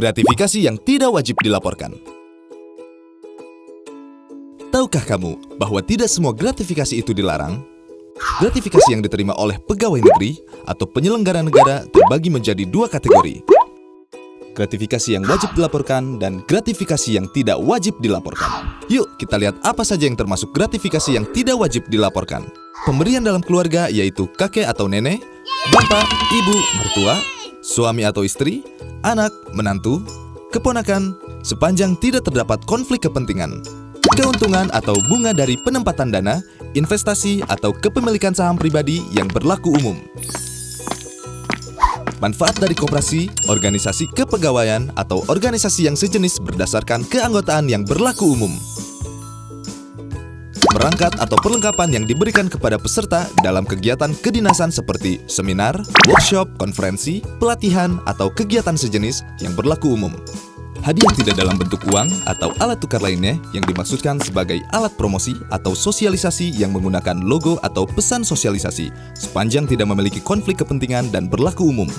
Gratifikasi yang tidak wajib dilaporkan. Tahukah kamu bahwa tidak semua gratifikasi itu dilarang? Gratifikasi yang diterima oleh pegawai negeri atau penyelenggara negara terbagi menjadi dua kategori. Gratifikasi yang wajib dilaporkan dan gratifikasi yang tidak wajib dilaporkan. Yuk kita lihat apa saja yang termasuk gratifikasi yang tidak wajib dilaporkan. Pemberian dalam keluarga yaitu kakek atau nenek, bapak, ibu, mertua, suami atau istri, anak, menantu, keponakan, sepanjang tidak terdapat konflik kepentingan. Keuntungan atau bunga dari penempatan dana, investasi atau kepemilikan saham pribadi yang berlaku umum. Manfaat dari koperasi, organisasi kepegawaian, atau organisasi yang sejenis berdasarkan keanggotaan yang berlaku umum. Perangkat atau perlengkapan yang diberikan kepada peserta dalam kegiatan kedinasan seperti seminar, workshop, konferensi, pelatihan, atau kegiatan sejenis yang berlaku umum. Hadiah tidak dalam bentuk uang atau alat tukar lainnya yang dimaksudkan sebagai alat promosi atau sosialisasi yang menggunakan logo atau pesan sosialisasi sepanjang tidak memiliki konflik kepentingan dan berlaku umum.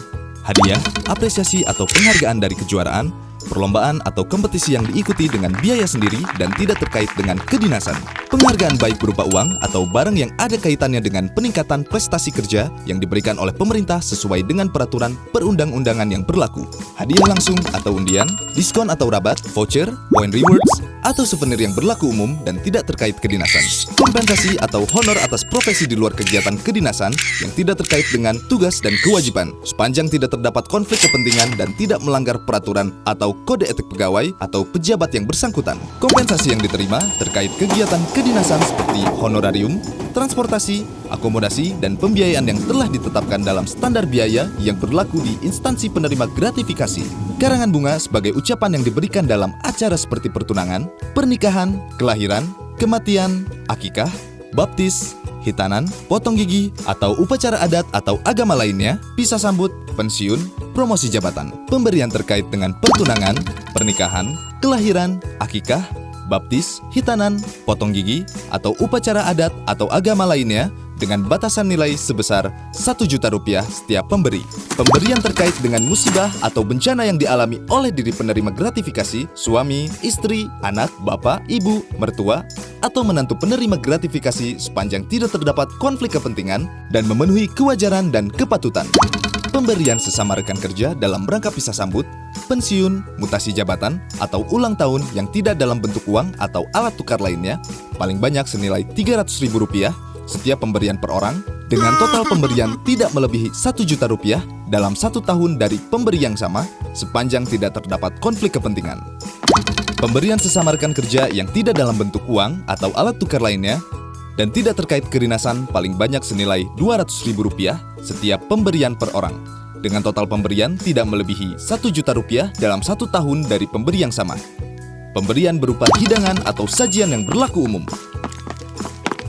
Hadiah, apresiasi atau penghargaan dari kejuaraan, perlombaan atau kompetisi yang diikuti dengan biaya sendiri dan tidak terkait dengan kedinasan. Penghargaan baik berupa uang atau barang yang ada kaitannya dengan peningkatan prestasi kerja yang diberikan oleh pemerintah sesuai dengan peraturan perundang-undangan yang berlaku. Hadiah langsung atau undian, diskon atau rabat, voucher, point rewards, atau souvenir yang berlaku umum dan tidak terkait kedinasan. Kompensasi atau honor atas profesi di luar kegiatan kedinasan yang tidak terkait dengan tugas dan kewajiban, sepanjang tidak terdapat konflik kepentingan dan tidak melanggar peraturan atau kode etik pegawai atau pejabat yang bersangkutan. Kompensasi yang diterima terkait kegiatan kedinasan seperti honorarium, transportasi, akomodasi, dan pembiayaan yang telah ditetapkan dalam standar biaya yang berlaku di instansi penerima gratifikasi. Karangan bunga sebagai ucapan yang diberikan dalam acara seperti pertunangan, pernikahan, kelahiran, kematian, akikah, baptis, hitanan, potong gigi, atau upacara adat atau agama lainnya, pisah sambut, pensiun, promosi jabatan. Pemberian terkait dengan pertunangan, pernikahan, kelahiran, akikah, baptis, hitanan, potong gigi, atau upacara adat atau agama lainnya dengan batasan nilai sebesar Rp1.000.000 setiap pemberi. Pemberian terkait dengan musibah atau bencana yang dialami oleh diri penerima gratifikasi, suami, istri, anak, bapak, ibu, mertua, atau menantu penerima gratifikasi sepanjang tidak terdapat konflik kepentingan dan memenuhi kewajaran dan kepatutan. Pemberian sesama rekan kerja dalam rangka pisah sambut, pensiun, mutasi jabatan, atau ulang tahun yang tidak dalam bentuk uang atau alat tukar lainnya, paling banyak senilai Rp300.000 setiap pemberian per orang, dengan total pemberian tidak melebihi Rp1.000.000 dalam 1 tahun dari pemberi yang sama, sepanjang tidak terdapat konflik kepentingan. Pemberian sesama rekan kerja yang tidak dalam bentuk uang atau alat tukar lainnya, dan tidak terkait kedinasan paling banyak senilai Rp200.000 setiap pemberian per orang, dengan total pemberian tidak melebihi Rp1.000.000 dalam 1 tahun dari pemberi yang sama. Pemberian berupa hidangan atau sajian yang berlaku umum.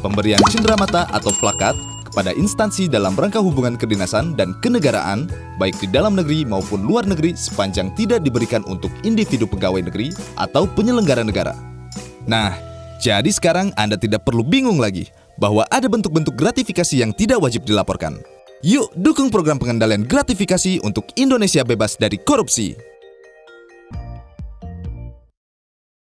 Pemberian cenderamata atau plakat kepada instansi dalam rangka hubungan kedinasan dan kenegaraan, baik di dalam negeri maupun luar negeri sepanjang tidak diberikan untuk individu pegawai negeri atau penyelenggara negara. Nah, jadi sekarang Anda tidak perlu bingung lagi bahwa ada bentuk-bentuk gratifikasi yang tidak wajib dilaporkan. Yuk dukung program pengendalian gratifikasi untuk Indonesia bebas dari korupsi.